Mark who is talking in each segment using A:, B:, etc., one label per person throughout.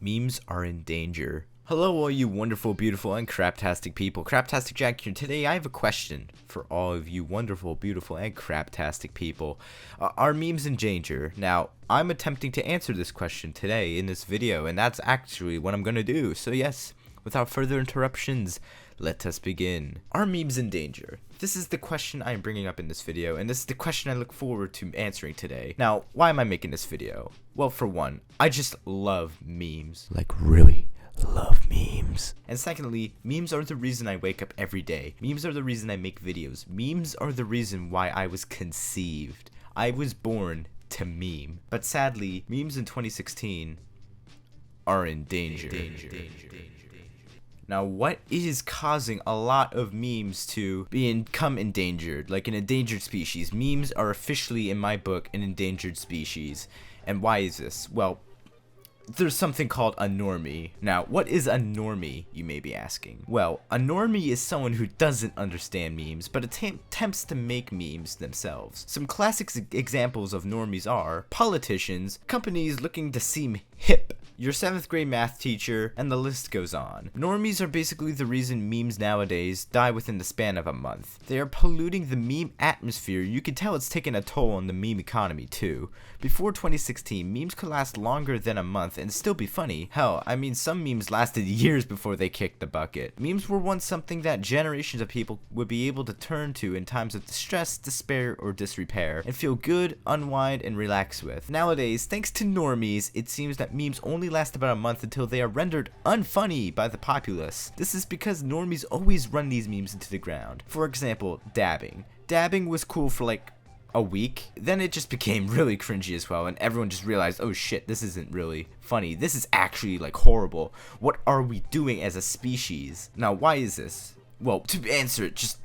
A: Memes are in danger. Hello all you wonderful, beautiful, and craptastic people. CraptasticJack here. Today I have a question for all of you wonderful, beautiful, and craptastic people. Are memes in danger? Now, I'm attempting to answer this question today in this video, and that's actually what I'm going to do. So yes, without further interruptions, let us begin. Are memes in danger? This is the question I am bringing up in this video, and this is the question I look forward to answering today. Now, why am I making this video? Well, for one, I just love memes. Like, really love memes. And secondly, memes are the reason I wake up every day. Memes are the reason I make videos. Memes are the reason why I was conceived. I was born to meme. But sadly, memes in 2016 are in danger. Now, what is causing a lot of memes to become endangered, like an endangered species? Memes are officially, in my book, an endangered species. And why is this? Well, there's something called a normie. Now, what is a normie, you may be asking? Well, a normie is someone who doesn't understand memes, but attempts to make memes themselves. Some classic examples of normies are politicians, companies looking to seem hip, your 7th grade math teacher, and the list goes on. Normies are basically the reason memes nowadays die within the span of a month. They are polluting the meme atmosphere. You can tell it's taking a toll on the meme economy too. Before 2016, memes could last longer than a month and still be funny. Hell, I mean, some memes lasted years before they kicked the bucket. Memes were once something that generations of people would be able to turn to in times of distress, despair, or disrepair, and feel good, unwind, and relax with. Nowadays, thanks to normies, it seems that memes only last about a month until they are rendered unfunny by the populace. This is because normies always run these memes into the ground. For example, dabbing. Dabbing was cool for like a week, then it just became really cringy as well, and everyone just realized, oh shit, this isn't really funny, this is actually like horrible. What are we doing as a species? Now, why is this? Well, to answer it,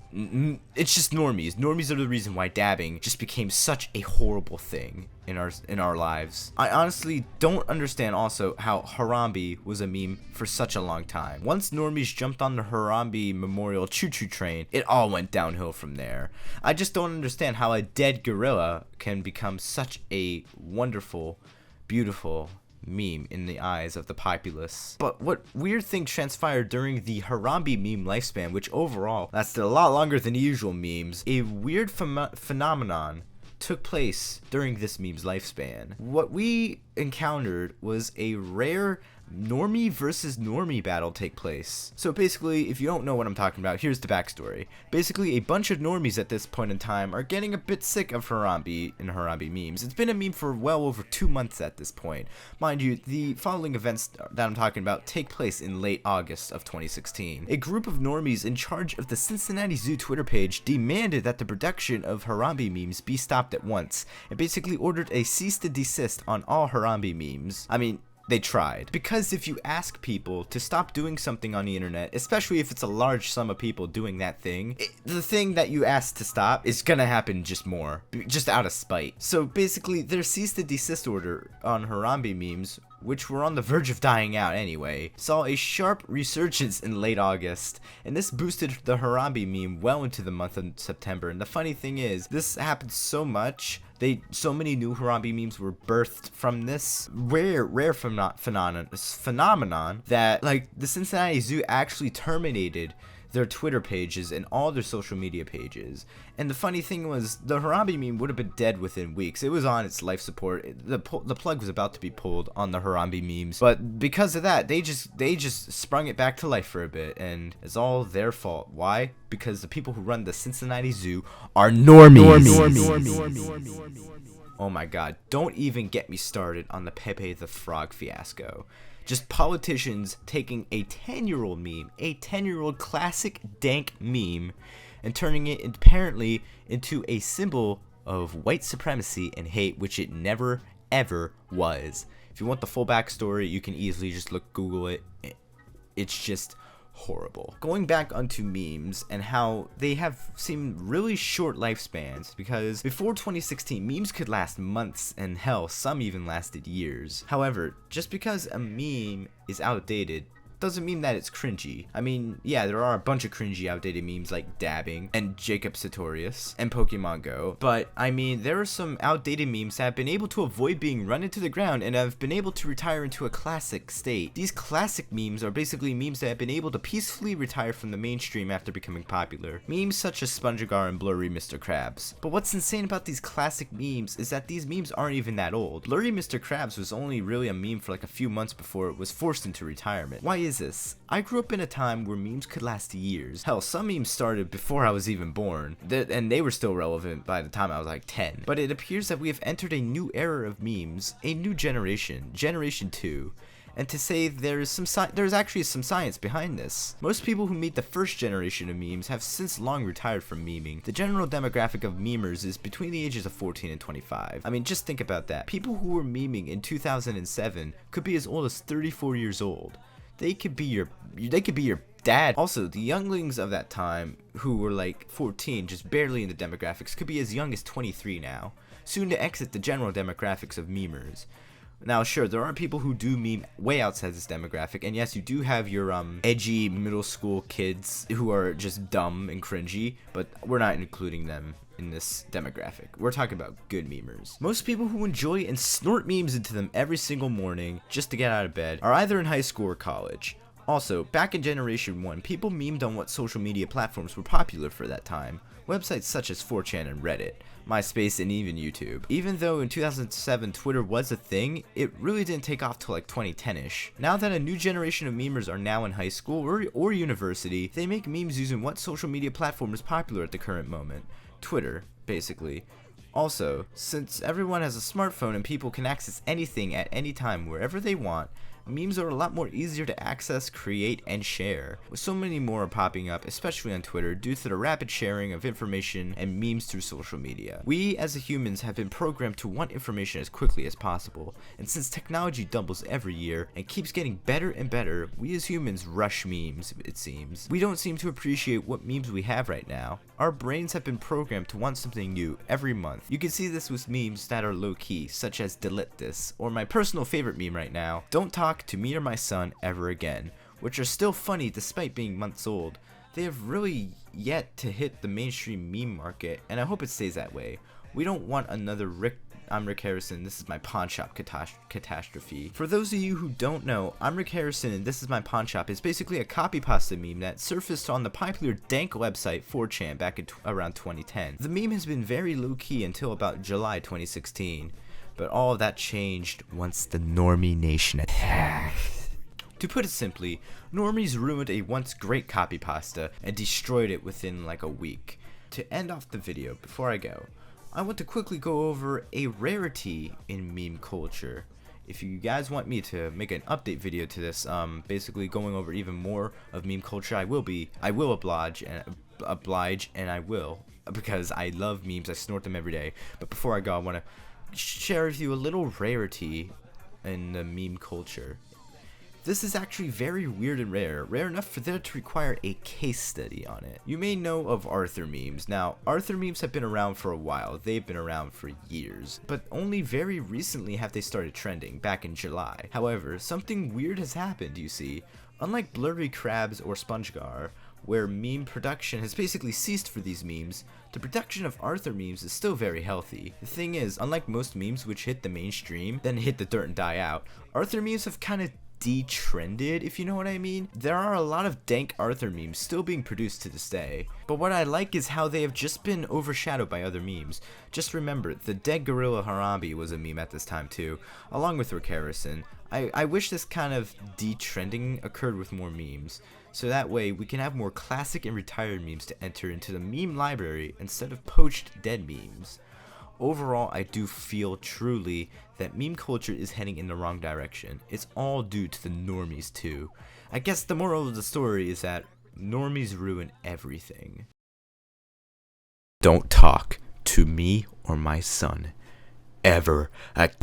A: it's just normies. Normies are the reason why dabbing just became such a horrible thing in our lives. I honestly don't understand also how Harambee was a meme for such a long time. Once normies jumped on the Harambee Memorial choo-choo train, it all went downhill from there. I just don't understand how a dead gorilla can become such a wonderful, beautiful meme in the eyes of the populace. But what weird thing transpired during the Harambee meme lifespan, which overall lasted a lot longer than usual memes, a weird phenomenon took place during this meme's lifespan. What we encountered was a rare normie versus normie battle take place. So basically, if you don't know what I'm talking about, here's the backstory. Basically, a bunch of normies at this point in time are getting a bit sick of Harambee and Harambee memes. It's been a meme for well over 2 months at this point. Mind you, the following events that I'm talking about take place in late August of 2016. A group of normies in charge of the Cincinnati Zoo Twitter page demanded that the production of Harambee memes be stopped at once, and basically ordered a cease to desist on all Harambee memes. I mean, they tried. Because if you ask people to stop doing something on the internet, especially if it's a large sum of people doing that thing, the thing that you ask to stop is gonna happen just more, just out of spite. So basically, their cease to desist order on Harambee memes, which were on the verge of dying out anyway, saw a sharp resurgence in late August, and this boosted the Harambee meme well into the month of September. And the funny thing is, this happened so much, so many new Harambee memes were birthed from this rare phenomenon that, like, the Cincinnati Zoo actually terminated their Twitter pages and all their social media pages. And the funny thing was, the Harambee meme would have been dead within weeks. It was on its life support. The plug was about to be pulled on the Harambee memes, but because of that, they just sprung it back to life for a bit, and it's all their fault. Why? Because the people who run the Cincinnati Zoo are normies. Oh my god, don't even get me started on the Pepe the Frog fiasco. Just politicians taking a 10-year-old meme, a 10-year-old classic dank meme, and turning it apparently into a symbol of white supremacy and hate, which it never, ever was. If you want the full backstory, you can easily just Google it. It's just horrible. Going back onto memes and how they have seemed really short lifespans, because before 2016 memes could last months, and hell, some even lasted years. However, just because a meme is outdated doesn't mean that it's cringy. I mean, yeah, there are a bunch of cringy, outdated memes like dabbing and Jacob Sartorius and Pokemon Go, but I mean, there are some outdated memes that have been able to avoid being run into the ground and have been able to retire into a classic state. These classic memes are basically memes that have been able to peacefully retire from the mainstream after becoming popular. Memes such as SpongeGar and Blurry Mr. Krabs. But what's insane about these classic memes is that these memes aren't even that old. Blurry Mr. Krabs was only really a meme for like a few months before it was forced into retirement. Why is this? I grew up in a time where memes could last years. Hell, some memes started before I was even born, and they were still relevant by the time I was like 10. But it appears that we have entered a new era of memes, a new generation, Generation 2. And to say there's actually some science behind this. Most people who meet the first generation of memes have since long retired from memeing. The general demographic of memers is between the ages of 14 and 25. I mean, just think about that. People who were memeing in 2007 could be as old as 34 years old. They could be your dad. Also, the younglings of that time who were like 14, just barely in the demographics, could be as young as 23 now, soon to exit the general demographics of memers. Now, sure, there are people who do meme way outside this demographic, and yes, you do have your edgy middle school kids who are just dumb and cringy, but we're not including them in this demographic. We're talking about good memers. Most people who enjoy and snort memes into them every single morning just to get out of bed are either in high school or college. Also, back in Generation 1, people memed on what social media platforms were popular for that time. Websites such as 4chan and Reddit, MySpace, and even YouTube. Even though in 2007 Twitter was a thing, it really didn't take off till like 2010-ish. Now that a new generation of memers are now in high school or university, they make memes using what social media platform is popular at the current moment. Twitter, basically. Also, since everyone has a smartphone and people can access anything at any time wherever they want, memes are a lot more easier to access, create, and share. With so many more popping up, especially on Twitter, due to the rapid sharing of information and memes through social media. We, as humans, have been programmed to want information as quickly as possible, and since technology doubles every year and keeps getting better and better, we as humans rush memes, it seems. We don't seem to appreciate what memes we have right now. Our brains have been programmed to want something new every month. You can see this with memes that are low-key, such as delete this, or my personal favorite meme right now, don't talk to me or my son ever again, which are still funny despite being months old. They have really yet to hit the mainstream meme market, and I hope it stays that way. We don't want another I'm Rick Harrison, this is my pawn shop catastrophe. For those of you who don't know, I'm Rick Harrison and this is my pawn shop is basically a copy pasta meme that surfaced on the popular dank website 4chan back in around 2010. The meme has been very low-key until about July 2016. But all of that changed once the Normie Nation attacked. To put it simply, Normies ruined a once great copy pasta and destroyed it within like a week. To end off the video, before I go, I want to quickly go over a rarity in meme culture. If you guys want me to make an update video to this, basically going over even more of meme culture, I will oblige, and I will, because I love memes, I snort them every day. But before I go, I want to share with you a little rarity in the meme culture. This is actually very weird and rare enough for there to require a case study on it. You may know of Arthur memes. Now, Arthur memes have been around for a while. They've been around for years, but only very recently have they started trending, back in July. However, something weird has happened, you see. Unlike Blurry Krabs or SpongeGar, where meme production has basically ceased for these memes, the production of Arthur memes is still very healthy. The thing is, unlike most memes which hit the mainstream, then hit the dirt and die out, Arthur memes have kind of de-trended, if you know what I mean. There are a lot of dank Arthur memes still being produced to this day, but what I like is how they have just been overshadowed by other memes. Just remember, the dead gorilla Harambee was a meme at this time too, along with Rick Harrison. I wish this kind of de-trending occurred with more memes, so that way we can have more classic and retired memes to enter into the meme library instead of poached dead memes. Overall, I do feel truly that meme culture is heading in the wrong direction. It's all due to the normies too. I guess the moral of the story is that normies ruin everything. Don't talk to me or my son ever again.